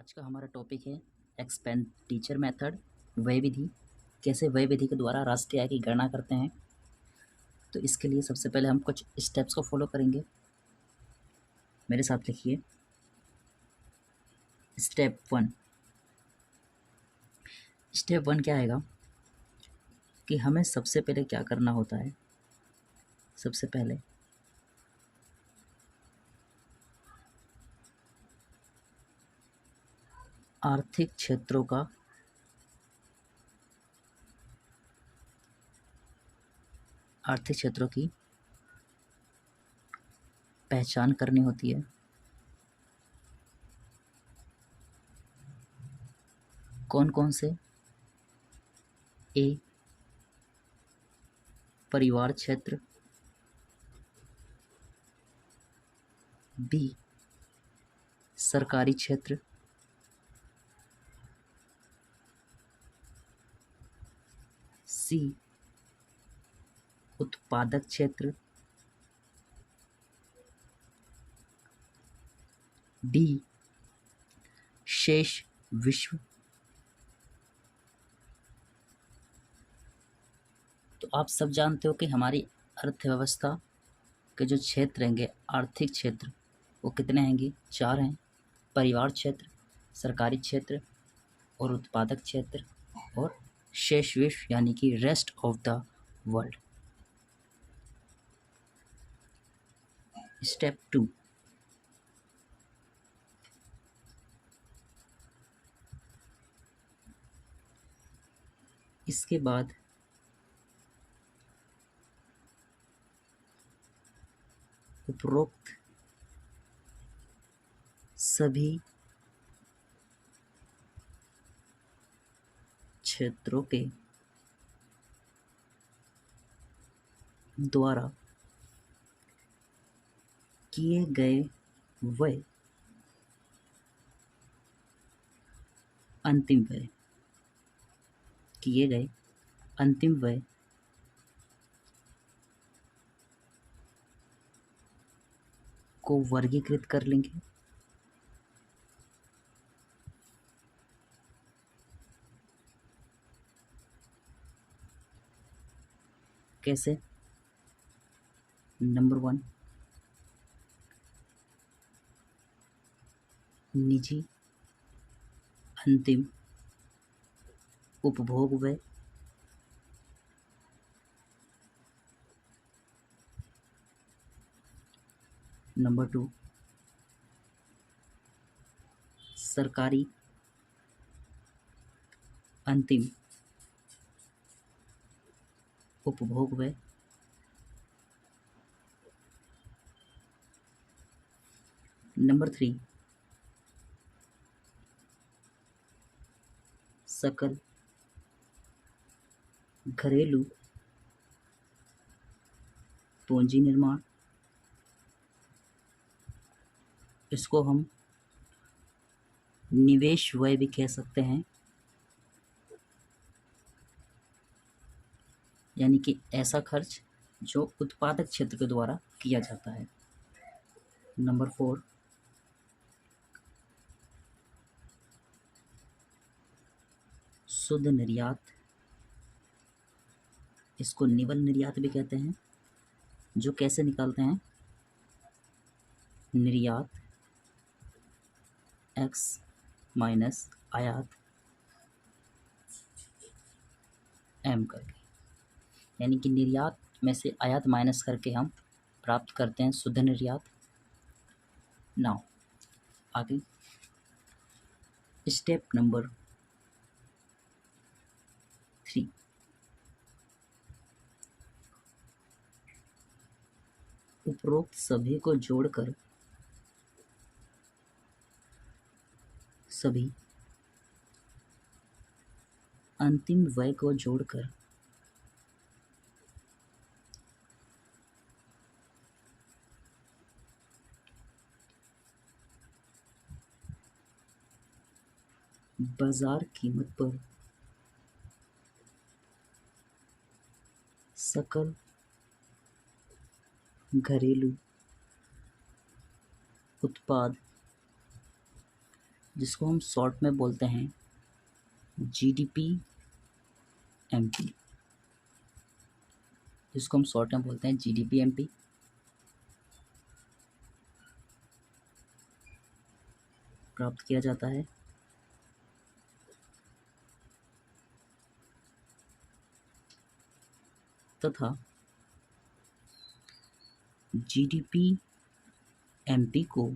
आज का हमारा टॉपिक है एक्सपेंड टीचर मेथड, व्यय विधि। कैसे व्यय विधि के द्वारा राष्ट्रीय आय की गणना करते हैं। तो इसके लिए सबसे पहले हम कुछ स्टेप्स को फॉलो करेंगे। मेरे साथ लिखिए। स्टेप वन क्या आएगा कि हमें सबसे पहले क्या करना होता है। सबसे पहले आर्थिक क्षेत्रों की पहचान करनी होती है। कौन कौन से? ए, परिवार क्षेत्र, बी, सरकारी क्षेत्र, सी, उत्पादक क्षेत्र, डी, शेष विश्व। तो आप सब जानते हो कि हमारी अर्थव्यवस्था के जो क्षेत्र रहेंगे, आर्थिक क्षेत्र, वो कितने हैंगे? 4 हैं। परिवार क्षेत्र, सरकारी क्षेत्र और उत्पादक क्षेत्र और शेष विश्व यानी कि rest of the world. Step 2, इसके बाद उपरोक्त सभी क्षेत्रों के द्वारा किए गए व्यय अंतिम व्यय को वर्गीकृत कर लेंगे। कैसे? नंबर 1, निजी अंतिम उपभोग व्यय, नंबर 2, सरकारी अंतिम उपभोग व्यय, नंबर 3, सकल घरेलू पूंजी निर्माण। इसको हम निवेश व्यय भी कह सकते हैं, यानी कि ऐसा खर्च जो उत्पादक क्षेत्र के द्वारा किया जाता है। नंबर 4, शुद्ध निर्यात, इसको निवल निर्यात भी कहते हैं, जो कैसे निकालते हैं? निर्यात x माइनस आयात m करके, यानी कि निर्यात में से आयात माइनस करके हम प्राप्त करते हैं शुद्ध निर्यात। नाउ आगे स्टेप नंबर 3, उपरोक्त सभी को जोड़कर सभी अंतिम व्यय को जोड़कर बाजार कीमत पर सकल घरेलू उत्पाद जिसको हम शॉर्ट में बोलते हैं जीडीपी एमपी, जिसको हम शॉर्ट में बोलते हैं जीडीपी एमपी। प्राप्त किया जाता है तथा जीडीपी एमपी को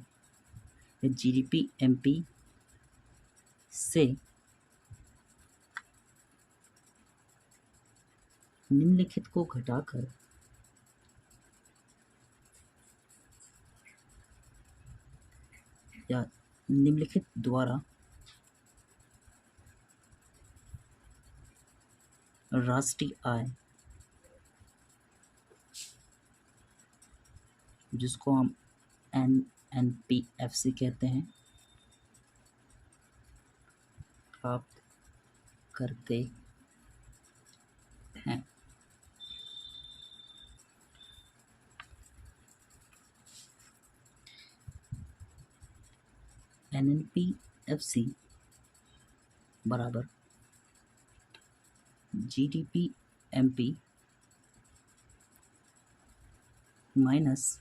जीडीपी एमपी से निम्नलिखित को घटाकर या निम्नलिखित द्वारा राष्ट्रीय आय, जिसको हम एनएनपीएफसी कहते हैं, प्राप्त करते हैं। एनएनपीएफसी बराबर जीडीपी एमपी माइनस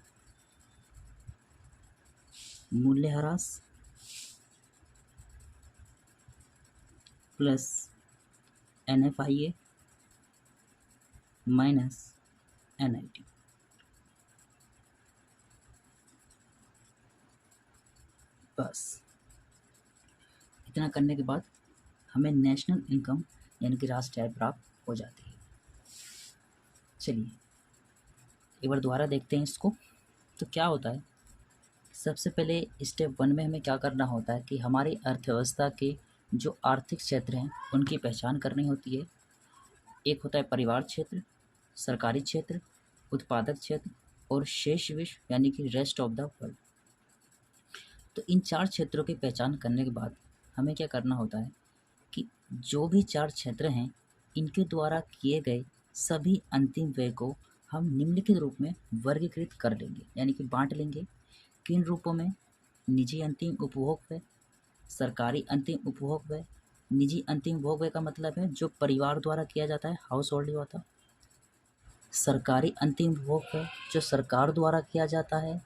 मूल्यह्रास प्लस एनएफआईए माइनस एनआईटी। बस इतना करने के बाद हमें नेशनल इनकम यानी कि राष्ट्रीय आय प्राप्त हो जाती है। चलिए एक बार दोबारा देखते हैं इसको। तो क्या होता है, सबसे पहले स्टेप 1 में हमें क्या करना होता है कि हमारी अर्थव्यवस्था के जो आर्थिक क्षेत्र हैं उनकी पहचान करनी होती है। एक होता है परिवार क्षेत्र, सरकारी क्षेत्र, उत्पादक क्षेत्र और शेष विश्व यानी कि रेस्ट ऑफ द वर्ल्ड। तो इन 4 क्षेत्रों की पहचान करने के बाद हमें क्या करना होता है कि जो भी 4 क्षेत्र हैं इनके द्वारा किए गए सभी अंतिम व्यय को हम निम्नलिखित रूप में वर्गीकृत कर लेंगे, यानी कि बांट लेंगे। किन रूपों में? निजी अंतिम उपभोग व्यय, सरकारी अंतिम उपभोग व्यय। निजी अंतिम उपभोग व्यय का मतलब है जो परिवार द्वारा किया जाता है, हाउस होल्ड होता है। सरकारी अंतिम उपभोग व्यय जो सरकार द्वारा किया जाता है।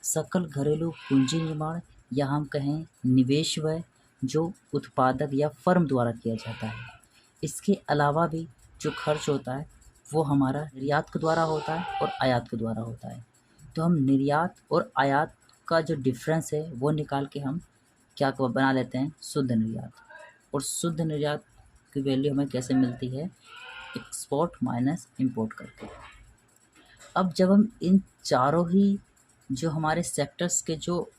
सकल घरेलू पूंजी निर्माण या हम कहें निवेश व्यय जो उत्पादक या फर्म द्वारा किया जाता है। इसके अलावा भी जो खर्च होता है वो हमारा निर्यात के द्वारा होता है और आयात के द्वारा होता है। तो हम निर्यात और आयात का जो डिफरेंस है वो निकाल के हम क्या बना लेते हैं, शुद्ध निर्यात। और शुद्ध निर्यात की वैल्यू हमें कैसे मिलती है, एक्सपोर्ट माइनस इंपोर्ट करके। अब जब हम इन चारों ही जो हमारे सेक्टर्स के जो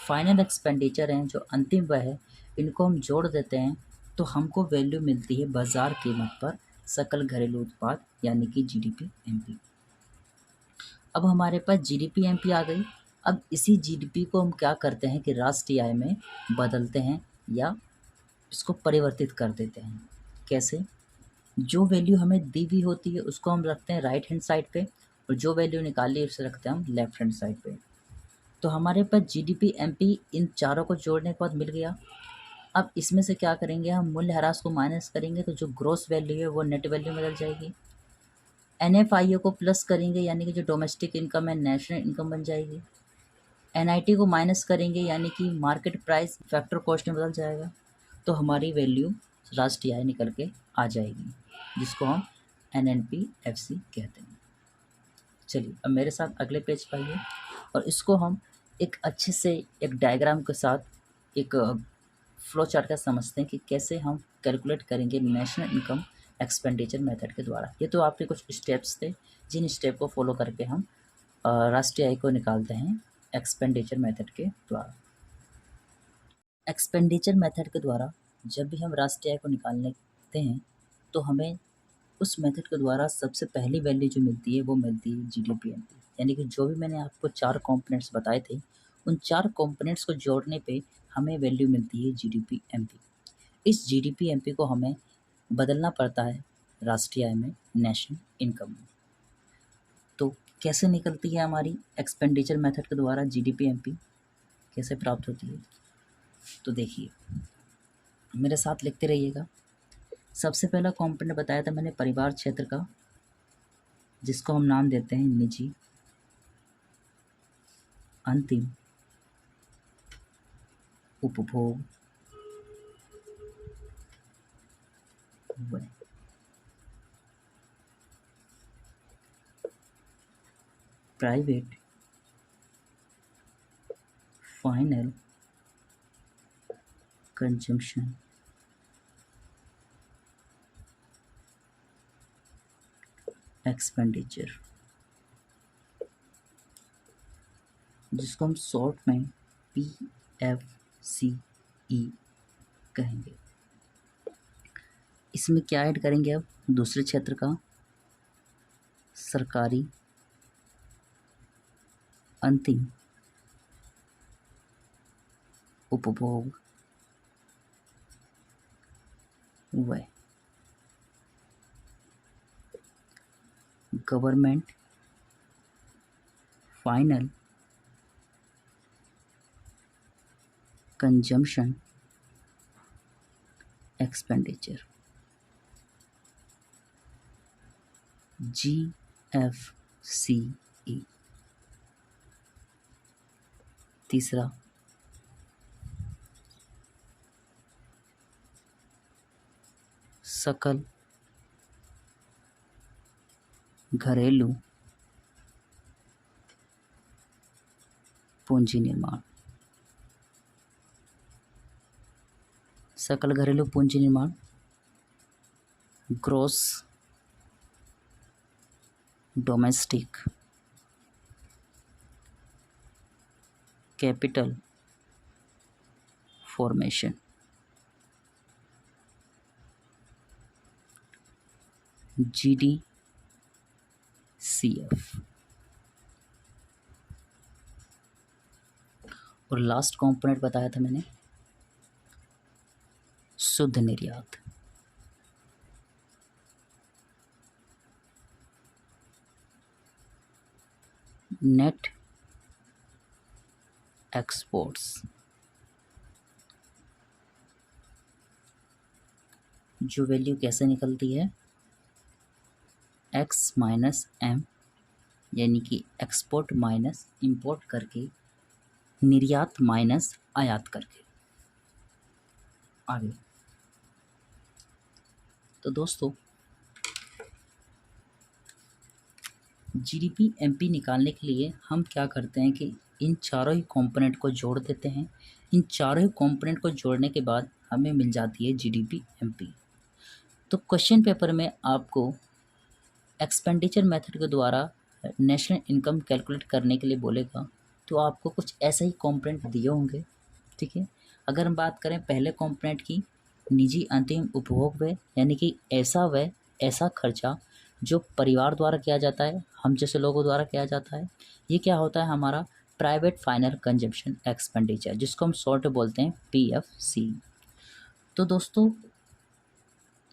फाइनल एक्सपेंडिचर हैं, जो अंतिम व्यय है, इनको हम जोड़ देते हैं तो हमको वैल्यू मिलती है बाजार कीमत पर सकल घरेलू उत्पाद यानी कि जीडीपी एमपी। अब हमारे पास जीडीपी एमपी आ गई। अब इसी जीडीपी को हम क्या करते हैं कि राष्ट्रीय आय में बदलते हैं या इसको परिवर्तित कर देते हैं। कैसे? जो वैल्यू हमें दी हुई होती है उसको हम रखते हैं राइट हैंड साइड पे और जो वैल्यू निकाली है उसे रखते हैं हम लेफ्ट हैंड साइड पे। तो हमारे पास जीडीपी एमपी इन चारों को जोड़ने के बाद मिल गया। अब इसमें से क्या करेंगे, हम मूल्यह्रास को माइनस करेंगे तो जो ग्रॉस वैल्यू है वो नेट वैल्यू में बदल जाएगी। एनएफआईए को प्लस करेंगे यानी कि जो डोमेस्टिक इनकम है नेशनल इनकम बन जाएगी। एनआईटी को माइनस करेंगे यानी कि मार्केट प्राइस फैक्टर कॉस्ट में बदल जाएगा। तो हमारी वैल्यू राष्ट्रीय आय निकल के आ जाएगी जिसको हम एनएनपीएफसी कहते हैं। चलिए अब मेरे साथ अगले पेज पर आइए और इसको हम एक अच्छे से एक डायग्राम के साथ एक फ्लो चार्ट का समझते हैं कि कैसे हम कैलकुलेट करेंगे नेशनल इनकम एक्सपेंडिचर मेथड के द्वारा। ये तो आपके कुछ स्टेप्स थे जिन स्टेप को फॉलो करके हम राष्ट्रीय आय को निकालते हैं एक्सपेंडिचर मेथड के द्वारा। एक्सपेंडिचर मेथड के द्वारा जब भी हम राष्ट्रीय आय को निकालते हैं तो हमें उस मेथड के द्वारा सबसे पहली वैल्यू जो मिलती है वो मिलती है जीडीपी एमपी, यानी कि जो भी मैंने आपको 4 कंपोनेंट्स बताए थे उन 4 कंपोनेंट्स को जोड़ने पे हमें वैल्यू मिलती है जीडीपी एमपी। इस जीडीपी एमपी को हमें बदलना पड़ता है राष्ट्रीय आय में, नेशनल इनकम में। तो कैसे निकलती है हमारी एक्सपेंडिचर मेथड के द्वारा जीडीपी एमपी कैसे प्राप्त होती है? तो देखिए, मेरे साथ लिखते रहिएगा। सबसे पहला कंपोनेंट बताया था मैंने परिवार क्षेत्र का, जिसको हम नाम देते हैं निजी अंतिम उपभोग व्यय। प्राइवेट फाइनल कंजम्पशन एक्सपेंडिचर, जिसको हम शॉर्ट में PFCE कहेंगे। इसमें क्या ऐड करेंगे अब? दूसरे क्षेत्र का सरकारी अंतिम उपभोग व्यय, government final consumption expenditure, GFCE। तीसरा सकल घरेलू पूंजी निर्माण, सकल घरेलू पूंजी निर्माण, gross domestic capital formation, GDCF। और लास्ट कंपोनेंट बताया था मैंने शुद्ध निर्यात, नेट एक्सपोर्ट्स, जो वैल्यू कैसे निकलती है? X माइनस M, यानी कि एक्सपोर्ट माइनस इंपोर्ट करके, निर्यात माइनस आयात करके। आगे तो दोस्तों, GDP MP निकालने के लिए हम क्या करते हैं कि इन चारों ही कंपोनेंट को जोड़ देते हैं। इन चारों ही कंपोनेंट को जोड़ने के बाद हमें मिल जाती है GDP MP। तो क्वेश्चन पेपर में आपको एक्सपेंडिचर मेथड के द्वारा नेशनल इनकम कैलकुलेट करने के लिए बोलेगा, तो आपको कुछ ऐसे ही कंपोनेंट दिए होंगे, ठीक है। अगर हम बात करें पहले कंपोनेंट की, निजी अंतिम उपभोग व्यय, यानी कि ऐसा व्यय, ऐसा खर्चा जो परिवार द्वारा किया जाता है, हम जैसे लोगों द्वारा किया जाता है। ये क्या होता है? हमारा प्राइवेट फाइनल कंजम्पशन एक्सपेंडिचर, जिसको हम शॉर्ट बोलते हैं PFC। तो दोस्तों,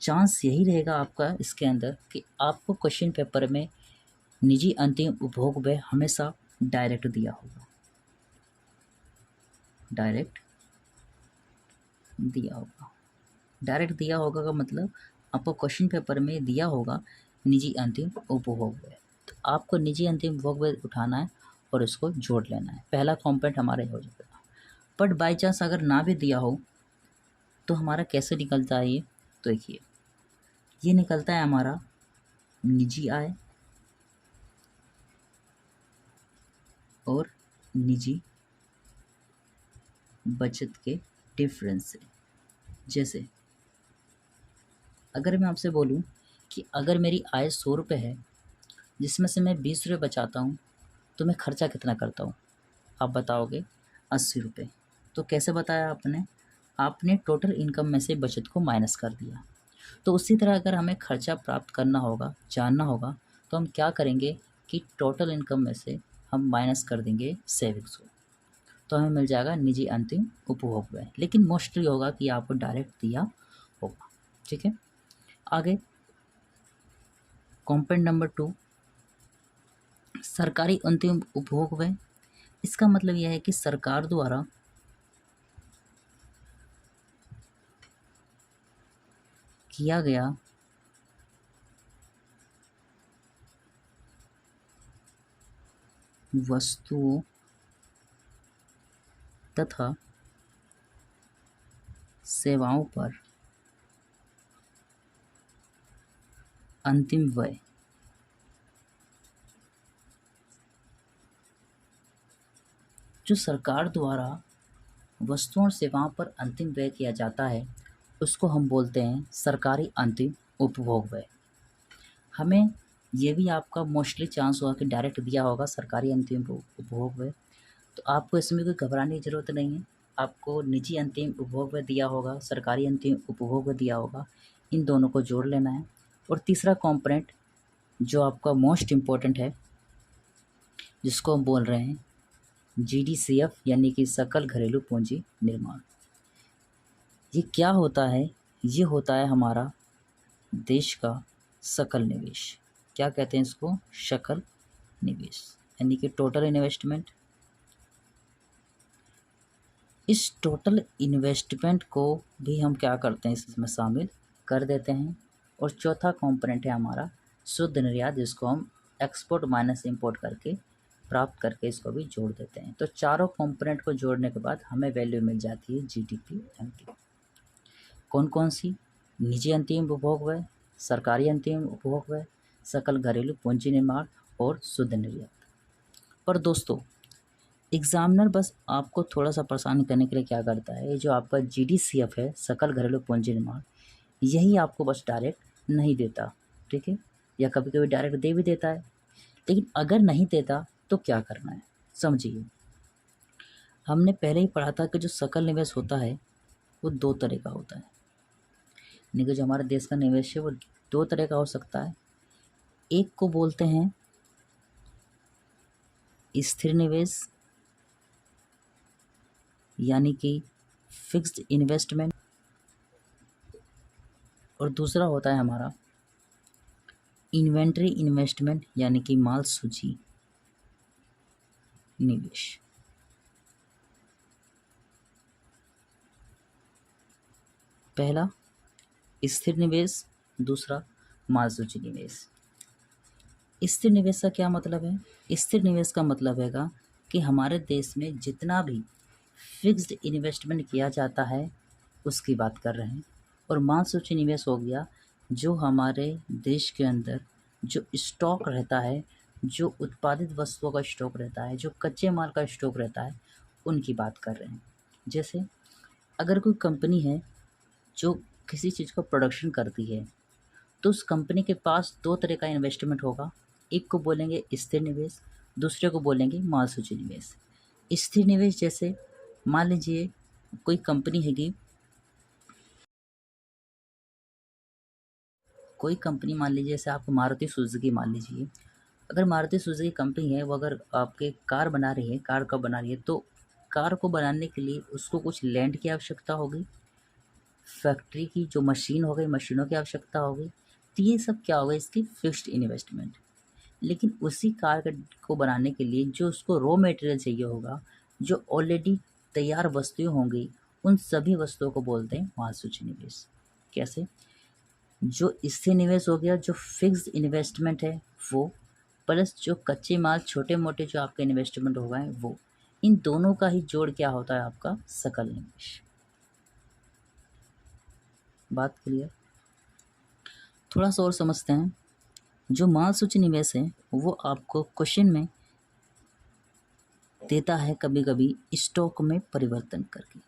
चांस यही रहेगा आपका इसके अंदर कि आपको क्वेश्चन पेपर में निजी अंतिम उपभोग व्यय हमेशा डायरेक्ट दिया होगा, डायरेक्ट दिया होगा। डायरेक्ट दिया होगा का मतलब आपको क्वेश्चन पेपर में दिया होगा निजी अंतिम उपभोग व्यय, तो आपको निजी अंतिम उपभोग व्यय उठाना है और इसको जोड़ लेना है। पहला कंपोनेंट हमारा हो जाएगा। बट बाई चांस अगर ना भी दिया हो तो हमारा कैसे निकलता है ये? तो देखिए, ये निकलता है हमारा निजी आय और निजी बचत के डिफरेंस से। जैसे अगर मैं आपसे बोलूं कि अगर मेरी आय 100 रुपये है, जिसमें से मैं 20 रुपये बचाता हूँ, तो मैं खर्चा कितना करता हूँ? आप बताओगे 80 रुपये। तो कैसे बताया आपने? आपने टोटल इनकम में से बचत को माइनस कर दिया। तो उसी तरह अगर हमें खर्चा प्राप्त करना होगा, जानना होगा, तो हम क्या करेंगे कि टोटल इनकम में से हम माइनस कर देंगे सेविंग्स को, तो हमें मिल जाएगा निजी अंतिम उपभोग व्यय। लेकिन मोस्टली होगा कि आपको डायरेक्ट दिया होगा, ठीक है। आगे कंपोनेंट नंबर 2, सरकारी अंतिम उपभोग व्यय। इसका मतलब यह है कि सरकार द्वारा किया गया वस्तुओं तथा सेवाओं पर अंतिम व्यय जो सरकार द्वारा वस्तुओं और सेवाओं पर अंतिम व्यय किया जाता है उसको हम बोलते हैं सरकारी अंतिम उपभोग व्यय। हमें ये भी आपका मोस्टली चांस हुआ कि डायरेक्ट दिया होगा सरकारी अंतिम उपभोग व्यय, तो आपको इसमें कोई घबराने की ज़रूरत नहीं है। आपको निजी अंतिम उपभोग व्यय दिया होगा, सरकारी अंतिम उपभोग व्यय दिया होगा, इन दोनों को जोड़ लेना है। और तीसरा कॉम्पोनेंट जो आपका मोस्ट इम्पोर्टेंट है जिसको हम बोल रहे हैं GDCF यानी कि सकल घरेलू पूंजी निर्माण। ये क्या होता है? ये होता है हमारा देश का सकल निवेश। क्या कहते हैं इसको? सकल निवेश यानी कि टोटल इन्वेस्टमेंट। इस टोटल इन्वेस्टमेंट को भी हम क्या करते हैं, इसमें शामिल कर देते हैं। और चौथा कंपोनेंट है हमारा शुद्ध निर्यात, जिसको हम एक्सपोर्ट माइनस इंपोर्ट करके प्राप्त करके इसको भी जोड़ देते हैं। तो चारों कंपोनेंट को जोड़ने के बाद हमें वैल्यू मिल जाती है GDP MT। कौन कौन सी? निजी अंतिम उपभोग व्यय, सरकारी अंतिम उपभोग व्यय, सकल घरेलू पूंजी निर्माण और शुद्ध निर्यात। पर दोस्तों एग्जामिनर बस आपको थोड़ा सा परेशान करने के लिए क्या करता है, ये जो आपका GDCF है सकल घरेलू पूंजी निर्माण, यही आपको बस डायरेक्ट नहीं देता, ठीक है, या कभी कभी डायरेक्ट दे भी देता है। लेकिन अगर नहीं देता तो क्या करना है, समझिए। हमने पहले ही पढ़ा था कि जो सकल निवेश होता है वो दो तरह का होता है, यानी कि जो हमारे देश का निवेश है वो दो तरह का हो सकता है। एक को बोलते हैं स्थिर निवेश यानी कि फिक्स्ड इन्वेस्टमेंट, और दूसरा होता है हमारा इन्वेंट्री इन्वेस्टमेंट यानी कि माल सूची निवेश। पहला स्थिर निवेश, दूसरा माल सूची निवेश। स्थिर निवेश का क्या मतलब है? स्थिर निवेश का मतलब है कि हमारे देश में जितना भी फिक्स्ड इन्वेस्टमेंट किया जाता है उसकी बात कर रहे हैं। और माल सूची निवेश हो गया जो हमारे देश के अंदर जो स्टॉक रहता है, जो उत्पादित वस्तुओं का स्टॉक रहता है, जो कच्चे माल का स्टॉक रहता है, उनकी बात कर रहे हैं। जैसे अगर कोई कंपनी है जो किसी चीज़ का प्रोडक्शन करती है तो उस कंपनी के पास दो तरह का इन्वेस्टमेंट होगा, एक को बोलेंगे स्थिर निवेश, दूसरे को बोलेंगे माल सूची निवेश। स्थिर निवेश जैसे मान लीजिए कोई कंपनी हैगी, कोई कंपनी मान लीजिए जैसे आपको मारुति सुजुकी मान लीजिए, अगर मारुति सुजुकी कंपनी है वो अगर आपके कार बना रही है, कार कब बना रही है, तो कार को बनाने के लिए उसको कुछ लैंड की आवश्यकता होगी, फैक्ट्री की जो मशीन हो गई, मशीनों की आवश्यकता होगी। तो ये सब क्या होगा, इसकी फिक्स्ड इन्वेस्टमेंट। लेकिन उसी कार को बनाने के लिए जो उसको रॉ मटेरियल चाहिए होगा, जो ऑलरेडी तैयार वस्तुएं होंगी, उन सभी वस्तुओं को बोलते हैं माल सूची निवेश। कैसे? जो स्थिर निवेश हो गया, जो फिक्स्ड इन्वेस्टमेंट है वो, प्लस जो कच्चे माल छोटे मोटे जो आपके इन्वेस्टमेंट हो गए वो, इन दोनों का ही जोड़ क्या होता है आपका सकल निवेश। बात क्लियर? थोड़ा सा और समझते हैं। जो माल सूची निवेश है वो आपको क्वेश्चन में देता है कभी कभी स्टॉक में परिवर्तन करके।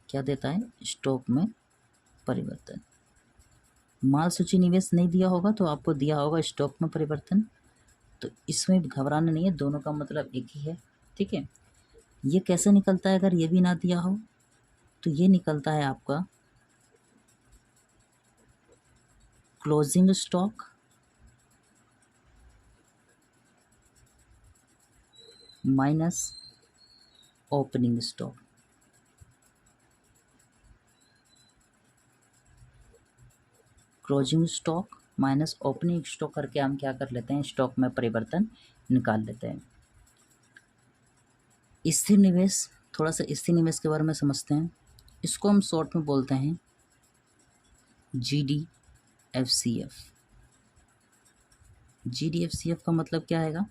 क्या देता है? स्टॉक में परिवर्तन। माल सूची निवेश नहीं दिया होगा तो आपको दिया होगा स्टॉक में परिवर्तन। तो इसमें घबराना नहीं है, दोनों का मतलब एक ही है, ठीक है। ये कैसे निकलता है? अगर ये भी ना दिया हो तो ये निकलता है आपका closing stock minus opening stock. Closing stock minus opening stock करके हम क्या कर लेते हैं, स्टॉक में परिवर्तन निकाल लेते हैं। स्थिर निवेश, थोड़ा सा स्थिर निवेश के बारे में समझते हैं। इसको हम शॉर्ट में बोलते हैं GDFCF। GDFCF का मतलब क्या आएगा?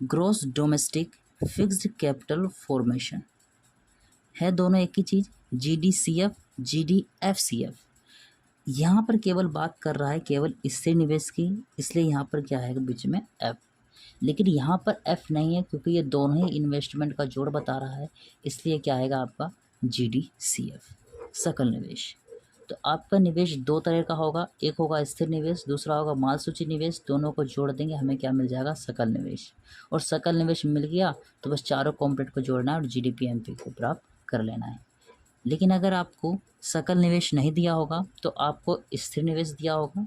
Gross domestic fixed capital formation. है दोनों एक ही चीज़, GDCF GDFCF। यहाँ पर केवल बात कर रहा है केवल स्थिर निवेश की, इसलिए यहाँ पर क्या आएगा बीच में F। लेकिन यहाँ पर F नहीं है क्योंकि ये दोनों ही इन्वेस्टमेंट का जोड़ बता रहा है, इसलिए क्या आएगा आपका GDCF, सकल निवेश। तो आपका निवेश दो तरह का होगा, एक होगा स्थिर निवेश, दूसरा होगा माल सूची निवेश। दोनों को जोड़ देंगे हमें क्या मिल जाएगा? सकल निवेश। और सकल निवेश मिल गया तो बस चारों कॉम्पोनेंट को जोड़ना है और GDP-MP को प्राप्त कर लेना है। लेकिन अगर आपको सकल निवेश नहीं दिया होगा तो आपको स्थिर निवेश दिया होगा।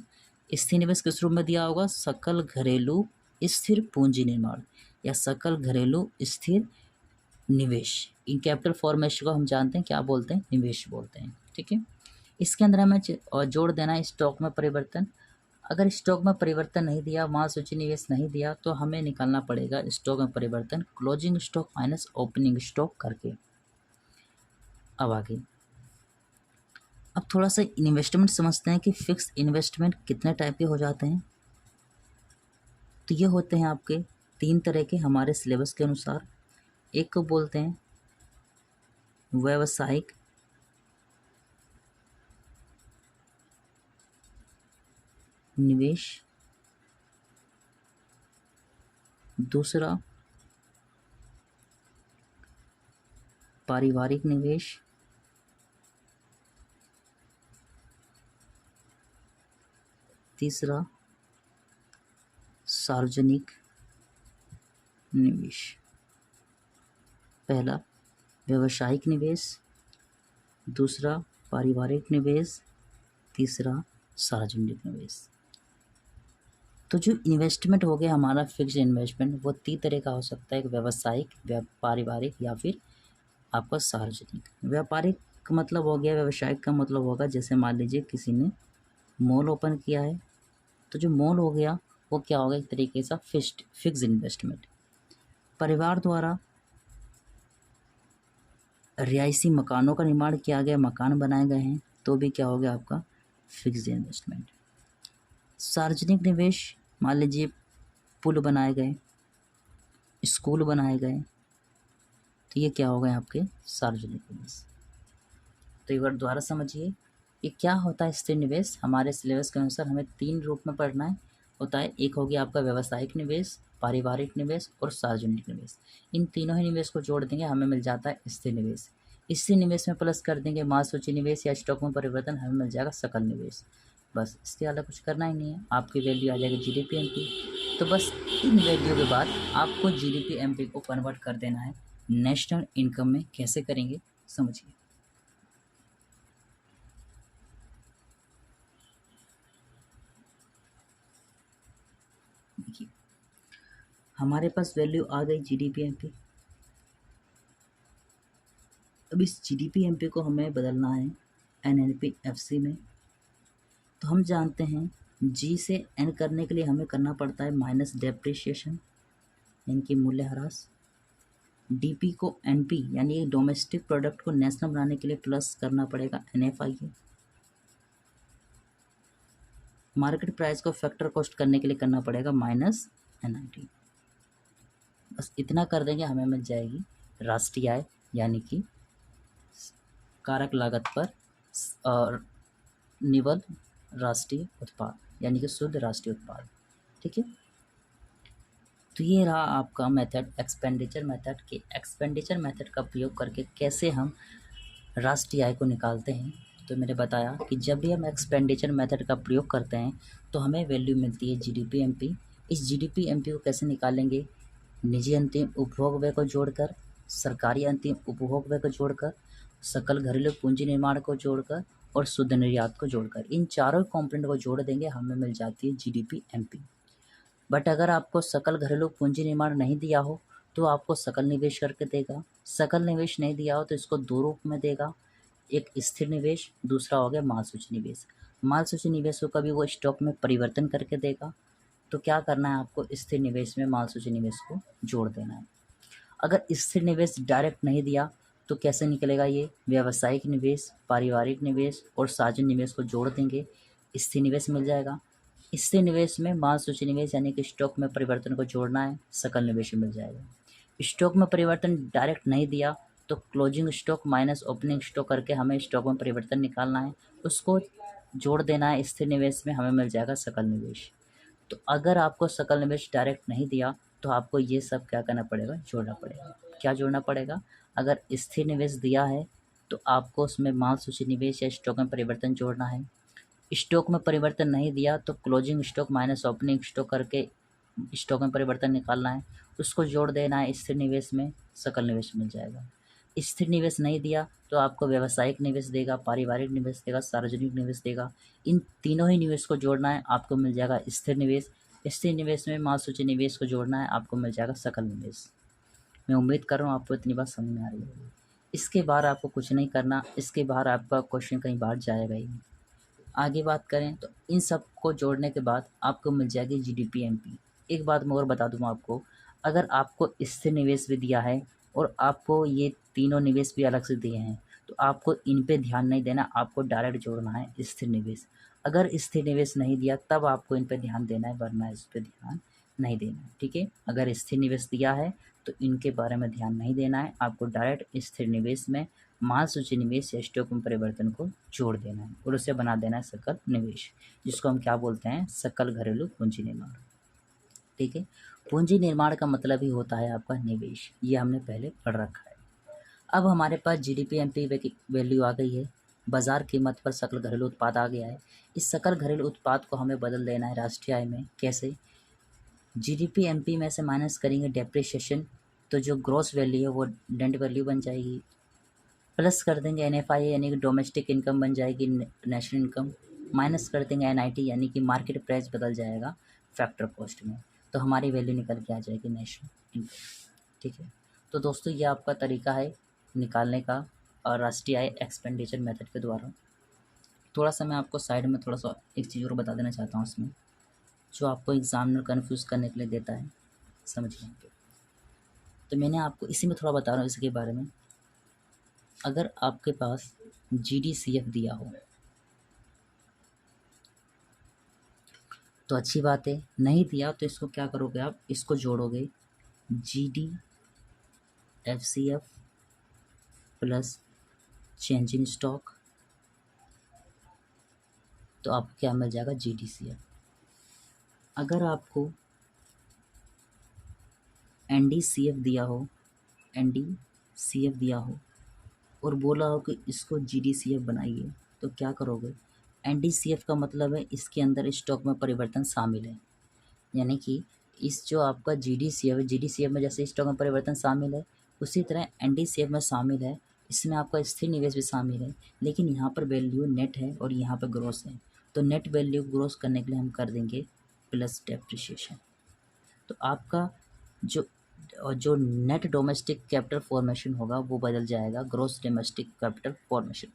स्थिर निवेश किस रूप में दिया होगा? सकल घरेलू स्थिर पूंजी निर्माण या सकल घरेलू स्थिर निवेश। इन कैपिटल फॉर्मेशन को हम जानते हैं क्या बोलते हैं? निवेश बोलते हैं। ठीक है, इसके अंदर हमें जोड़ देना है स्टॉक में परिवर्तन। अगर स्टॉक में परिवर्तन नहीं दिया, माल सूची निवेश नहीं दिया, तो हमें निकालना पड़ेगा स्टॉक में परिवर्तन closing stock minus opening stock करके। अब आगे, अब थोड़ा सा इन्वेस्टमेंट समझते हैं कि फिक्स इन्वेस्टमेंट कितने टाइप के हो जाते हैं। तो ये होते हैं आपके 3 तरह के हमारे सिलेबस के अनुसार। एक को बोलते हैं व्यावसायिक निवेश, दूसरा पारिवारिक निवेश, तीसरा सार्वजनिक निवेश। पहला व्यावसायिक निवेश, दूसरा पारिवारिक निवेश, तीसरा सार्वजनिक निवेश। तो जो इन्वेस्टमेंट हो गया हमारा फिक्स्ड इन्वेस्टमेंट, वो 3 तरह का हो सकता है, एक व्यावसायिक, पारिवारिक या फिर आपका सार्वजनिक। व्यापारिक का मतलब हो गया, व्यावसायिक का मतलब होगा जैसे मान लीजिए किसी ने मॉल ओपन किया है, तो जो मॉल हो गया वो क्या होगा? एक तरीके से फिक्स्ड इन्वेस्टमेंट। परिवार द्वारा रिहायशी मकानों का निर्माण किया गया, मकान बनाए गए हैं, तो भी क्या हो गया आपका? Fixed investment. सार्वजनिक निवेश, मान लीजिए पुल बनाए गए, स्कूल बनाए गए, तो ये क्या हो गए आपके? सार्वजनिक निवेश। तो एक बार दोबारा समझिए, ये क्या होता है स्थिर निवेश? हमारे सिलेबस के अनुसार हमें 3 रूप में पढ़ना है होता है। एक हो गया आपका व्यावसायिक निवेश, पारिवारिक निवेश और सार्वजनिक निवेश। इन तीनों ही निवेश को जोड़ देंगे हमें मिल जाता है स्थिर निवेश। स्थिर निवेश में प्लस कर देंगे माल सूची निवेश या स्टॉक में परिवर्तन, हमें मिल जाएगा सकल निवेश। बस इसके अलावा कुछ करना ही नहीं है, आपकी वैल्यू आ जाएगी GDP-MP। तो बस इन वैल्यू के बाद आपको GDP-MP को कन्वर्ट कर देना है नेशनल इनकम में। कैसे करेंगे समझिए। देखिए हमारे पास वैल्यू आ गई GDP-MP। अब इस GDP-MP को हमें बदलना है NNP-FC में। तो हम जानते हैं G से N करने के लिए हमें करना पड़ता है माइनस डेप्रिसिएशन यानी कि मूल्यह्रास। DP को NP यानी डोमेस्टिक प्रोडक्ट को नेशनल बनाने के लिए प्लस करना पड़ेगा NFIA। मार्केट प्राइस को फैक्टर कॉस्ट करने के लिए करना पड़ेगा माइनस NIT। बस इतना कर देंगे हमें मिल जाएगी राष्ट्रीय आय यानी कि कारक लागत पर और निवल राष्ट्रीय उत्पाद यानी कि शुद्ध राष्ट्रीय उत्पाद। ठीक है, तो ये रहा आपका मेथड एक्सपेंडिचर मेथड के। एक्सपेंडिचर मेथड का प्रयोग करके कैसे हम राष्ट्रीय आय को निकालते हैं। तो मैंने बताया कि जब भी हम एक्सपेंडिचर मेथड का प्रयोग करते हैं तो हमें वैल्यू मिलती है GDP-MP। इस GDP-MP को कैसे निकालेंगे? निजी अंतिम उपभोग व्यय को जोड़कर, सरकारी अंतिम उपभोग व्यय को जोड़कर, सकल घरेलू पूंजी निर्माण को जोड़कर और शुद्ध निर्यात को जोड़कर। इन चारों कंपोनेंट को जोड़ देंगे हमें मिल जाती है GDP-MP। बट अगर आपको सकल घरेलू पूंजी निर्माण नहीं दिया हो तो आपको सकल निवेश करके देगा। सकल निवेश नहीं दिया हो तो इसको 2 रूप में देगा, एक स्थिर निवेश, दूसरा हो गया माल सूची निवेश। माल सूची निवेश को कभी वो स्टॉक में परिवर्तन करके देगा। तो क्या करना है आपको? स्थिर निवेश में माल सूची निवेश को जोड़ देना है। अगर स्थिर निवेश डायरेक्ट नहीं दिया तो कैसे निकलेगा ये? व्यावसायिक निवेश, पारिवारिक निवेश और सार्वजनिक निवेश को जोड़ देंगे, स्थिर निवेश मिल जाएगा। स्थिर निवेश में माल सूची निवेश यानी कि स्टॉक में परिवर्तन को जोड़ना है, सकल निवेश मिल जाएगा। स्टॉक में परिवर्तन डायरेक्ट नहीं दिया तो closing stock minus opening stock करके हमें स्टॉक में परिवर्तन निकालना है, उसको जोड़ देना है स्थिर निवेश में, हमें मिल जाएगा सकल निवेश। तो अगर आपको सकल निवेश डायरेक्ट नहीं दिया तो आपको ये सब क्या करना पड़ेगा? जोड़ना पड़ेगा। क्या जोड़ना पड़ेगा? अगर स्थिर निवेश दिया है तो आपको उसमें माल सूची निवेश या स्टॉक में परिवर्तन जोड़ना है। स्टॉक में परिवर्तन नहीं दिया तो closing stock minus opening stock करके स्टॉक में परिवर्तन निकालना है, उसको जोड़ देना है स्थिर निवेश में, सकल निवेश मिल जाएगा। स्थिर निवेश नहीं दिया तो आपको व्यावसायिक निवेश देगा, पारिवारिक निवेश देगा, सार्वजनिक निवेश देगा। इन तीनों ही निवेश को जोड़ना है, आपको मिल जाएगा स्थिर निवेश। स्थिर निवेश में माल सूची निवेश को जोड़ना है, आपको मिल जाएगा सकल निवेश। मैं उम्मीद कर रहा हूँ आपको इतनी बात समझ में आ रही है। इसके बाहर आपको कुछ नहीं करना, इसके बाहर आपका क्वेश्चन कहीं बाहर जाएगा ही नहीं। आगे बात करें तो इन सब को जोड़ने के बाद आपको मिल जाएगी जीडीपी एमपी। एक बात मैं और बता दूँ आपको, अगर आपको स्थिर निवेश भी दिया है और आपको ये तीनों निवेश भी अलग से दिए हैं तो आपको इन पे ध्यान नहीं देना, आपको डायरेक्ट जोड़ना है स्थिर निवेश। अगर स्थिर निवेश नहीं दिया तब आपको इन पे ध्यान देना है, वरना इस पे ध्यान नहीं देना है, ठीक है। अगर स्थिर निवेश दिया है तो इनके बारे में ध्यान नहीं देना है, आपको डायरेक्ट स्थिर निवेश में माल सूची निवेश या स्टॉक में परिवर्तन को जोड़ देना है और उसे बना देना है सकल निवेश, जिसको हम क्या बोलते हैं? सकल घरेलू पूंजी निर्माण, ठीक है। पूंजी निर्माण का मतलब ही होता है आपका निवेश, ये हमने पहले पढ़ रखा है। अब हमारे पास जीडीपी एमपी वैल्यू आ गई है, बाजार कीमत पर सकल घरेलू उत्पाद आ गया है। इस सकल घरेलू उत्पाद को हमें बदल देना है राष्ट्रीय आय में। कैसे? जीडीपी एमपी में से माइनस करेंगे डेप्रिसिएशन, तो जो ग्रॉस वैल्यू है वो नेट वैल्यू बन जाएगी, प्लस कर देंगे एनएफआई यानी कि डोमेस्टिक इनकम बन जाएगी नेशनल इनकम, माइनस कर देंगे एनआईटी यानी कि मार्केट प्राइस बदल जाएगा फैक्टर कॉस्ट में, तो हमारी वैल्यू निकल के आ जाएगी नेशनल इनकम, ठीक है। तो दोस्तों ये आपका तरीका है निकालने का और राष्ट्रीय आय एक्सपेंडिचर मेथड के द्वारा। थोड़ा सा मैं आपको साइड में थोड़ा सा एक चीज़ और बता देना चाहता हूँ इसमें, जो आपको एग्जामिनर कन्फ्यूज़ करने के लिए देता है, समझ लेंगे। तो मैंने आपको इसी में थोड़ा बता रहा हूँ इसके बारे में। अगर आपके पास जीडीसीएफ दिया हो तो अच्छी बात है, नहीं दिया तो इसको क्या करोगे आप? इसको जोड़ोगे GD FCF plus change in stock, तो आपको क्या मिल जाएगा? जीडीसीएफ। अगर आपको एनडीसीएफ दिया हो, एनडीसीएफ दिया हो और बोला हो कि इसको जीडीसीएफ बनाइए, तो क्या करोगे? एनडीसीएफ का मतलब है इसके अंदर स्टॉक में परिवर्तन शामिल है, यानी कि इस जो आपका जीडीसीएफ है, जीडीसीएफ में जैसे स्टॉक में परिवर्तन शामिल है उसी तरह एनडीसीएफ में शामिल है। इसमें आपका स्थिर निवेश भी शामिल है, लेकिन यहाँ पर वैल्यू नेट है और यहाँ पर ग्रॉस है, तो नेट वैल्यू ग्रॉस करने के लिए हम कर देंगे प्लस डेप्रिसिएशन। तो आपका जो नेट डोमेस्टिक कैपिटल फॉर्मेशन होगा वो बदल जाएगा ग्रॉस डोमेस्टिक कैपिटल फॉर्मेशन।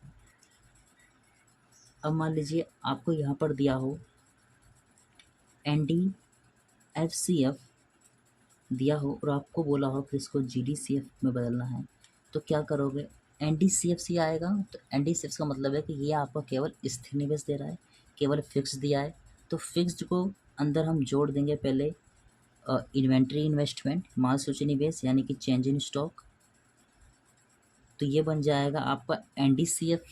अब मान लीजिए आपको यहाँ पर दिया हो एनडीएफसीएफ दिया हो और आपको बोला हो कि इसको जीडीसीएफ में बदलना है, तो क्या करोगे? एनडीसीएफसी आएगा, तो एनडीसीएफ का मतलब है कि ये आपका केवल स्थिर निवेश दे रहा है, केवल फिक्स दिया है, तो फिक्स्ड को अंदर हम जोड़ देंगे पहले इन्वेंट्री इन्वेस्टमेंट, माल सूची निवेश यानी कि चेंज इन स्टॉक, तो ये बन जाएगा आपका एनडीसीएफ।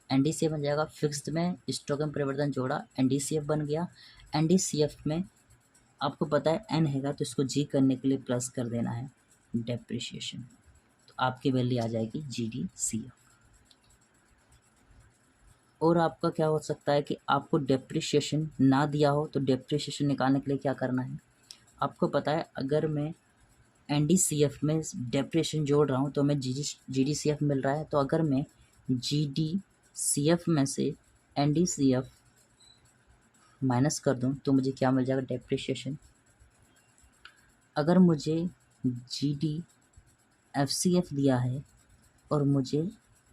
एनडीसीएफ बन जाएगा फिक्स्ड में स्टॉक में परिवर्तन जोड़ा, एनडीसीएफ बन गया। एनडीसीएफ में आपको पता है एन हैगा तो इसको जी करने के लिए प्लस कर देना है डेप्रिसिएशन, तो आपकी वैल्यू आ जाएगी जीडीसीएफ। और आपका क्या हो सकता है कि आपको डेप्रिसिएशन ना दिया हो, तो डेप्रिसिएशन निकालने के लिए क्या करना है? आपको पता है अगर मैं एनडीसीएफ में डेप्रिसिएशन जोड़ रहा हूँ तो हमें जीडीसीएफ मिल रहा है, तो अगर मैं जीडीसीएफ में से एनडीसीएफ माइनस कर दूं तो मुझे क्या मिल जाएगा? डेप्रिसिएशन। अगर मुझे जीडीएफसीएफ दिया है और मुझे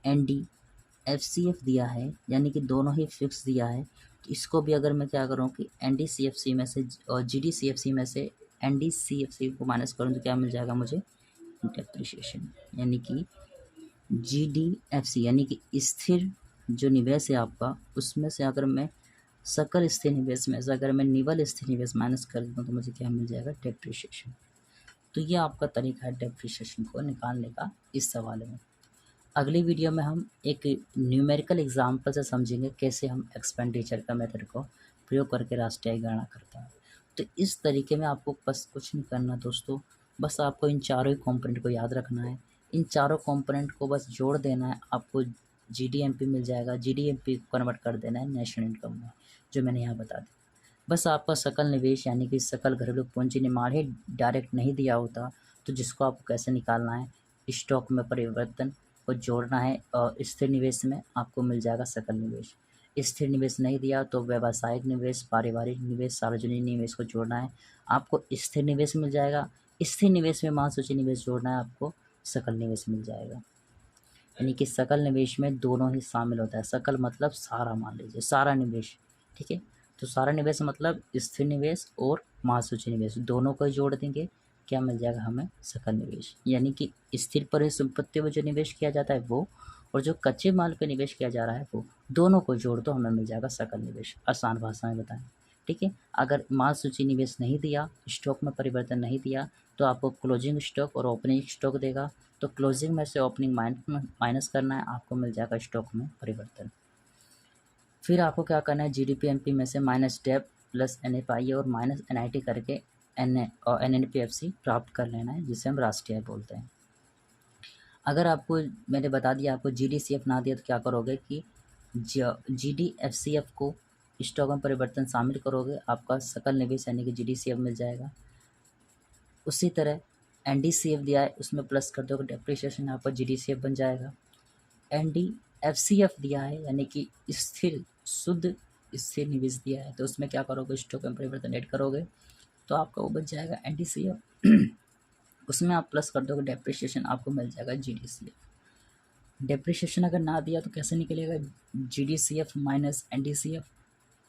एनडीएफसीएफ दिया है, यानी कि दोनों ही फिक्स दिया है, तो इसको भी अगर मैं क्या करूं कि एनडीसीएफसी में से और जीडीसीएफसी में से एनडीसीएफसी को माइनस करूं तो क्या मिल जाएगा मुझे? डेप्रिसिएशन, यानी कि GDFC यानी कि स्थिर जो निवेश है आपका, उसमें से अगर मैं सकल स्थिर निवेश में से अगर मैं निवल स्थिर निवेश माइनस कर देता हूँ तो मुझे क्या मिल जाएगा, डेप्रिसिएशन। तो ये आपका तरीका है डेप्रिसिएशन को निकालने का इस सवाल में। अगली वीडियो में हम एक न्यूमेरिकल एग्जाम्पल से समझेंगे कैसे हम एक्सपेंडिचर का मेथड को प्रयोग करके राष्ट्रीय आय गणना करते हैं। तो इस तरीके में आपको बस कुछ नहीं करना दोस्तों, बस आपको इन चारों ही कंपोनेंट को याद रखना है। इन चारों कंपोनेंट को बस जोड़ देना है, आपको GDMP मिल जाएगा। GDMP को कन्वर्ट कर देना है नेशनल इनकम में, जो मैंने यहाँ बता दिया। बस आपका सकल निवेश यानी कि सकल घरेलू पूंजी निर्माण ही डायरेक्ट नहीं दिया होता, तो जिसको आपको कैसे निकालना है, स्टॉक में परिवर्तन को जोड़ना है और स्थिर निवेश में आपको मिल जाएगा सकल निवेश। स्थिर निवेश नहीं दिया तो व्यावसायिक निवेश, पारिवारिक निवेश, सार्वजनिक निवेश को जोड़ना है, आपको स्थिर निवेश मिल जाएगा। स्थिर निवेश में महासूची निवेश जोड़ना है, आपको सकल निवेश मिल जाएगा। यानी कि सकल निवेश में दोनों ही शामिल होता है। सकल मतलब सारा, मान लीजिए सारा निवेश, ठीक है। तो सारा निवेश मतलब स्थिर निवेश और महासूची निवेश दोनों को जोड़ देंगे, क्या मिल जाएगा हमें, सकल निवेश। यानी कि स्थिर परिसंपत्ति में जो निवेश किया जाता है वो, और जो कच्चे माल पे निवेश किया जा रहा है वो, दोनों को जोड़ दो, हमें मिल जाएगा सकल निवेश। आसान भाषा में बताएं, ठीक है। अगर माल सूची निवेश नहीं दिया, स्टॉक में परिवर्तन नहीं दिया, तो आपको क्लोजिंग स्टॉक और ओपनिंग स्टॉक देगा। तो क्लोजिंग में से ओपनिंग माइनस करना है, आपको मिल जाएगा स्टॉक में परिवर्तन। फिर आपको क्या करना है, GDPMP में से माइनस डेप प्लस NFI और माइनस NIT करके और NNPFC प्राप्त कर लेना है, जिसे हम राष्ट्रीय आय बोलते हैं। अगर आपको मैंने बता दिया आपको GDCF ना दिया तो क्या करोगे कि GDFCF को स्टॉक में परिवर्तन शामिल करोगे, आपका सकल निवेश यानी कि GDCF मिल जाएगा। उसी तरह NDCF दिया है, उसमें प्लस कर दोगे डेप्रिसिएशन, आपका GDCF बन जाएगा। NDFCF दिया है यानी कि स्थिर शुद्ध स्थिर निवेश दिया है, तो उसमें क्या करोगे, स्टॉक में परिवर्तन ऐड करोगे तो आपका वो बन जाएगा NDCF। उसमें आप प्लस कर दोगे डेप्रिसिएशन, आपको मिल जाएगा GDCF। डेप्रिसिएशन अगर ना दिया तो कैसे निकलेगा, GDCF माइनस NDCF,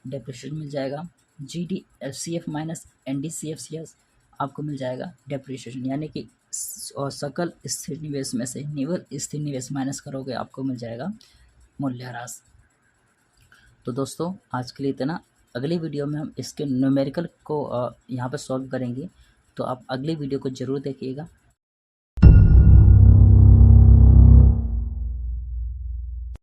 डेप्रिसिएशन मिल जाएगा। GDFCF माइनस NDCF आपको मिल जाएगा डेप्रिसिएशन। यानी कि और सकल स्थिर निवेश में से निवल स्थिर निवेश माइनस करोगे, आपको मिल जाएगा मूल्यह्रास। तो दोस्तों आज के लिए इतना। अगली वीडियो में हम इसके न्यूमेरिकल को यहाँ पर सॉल्व करेंगे, तो आप अगली वीडियो को ज़रूर देखिएगा।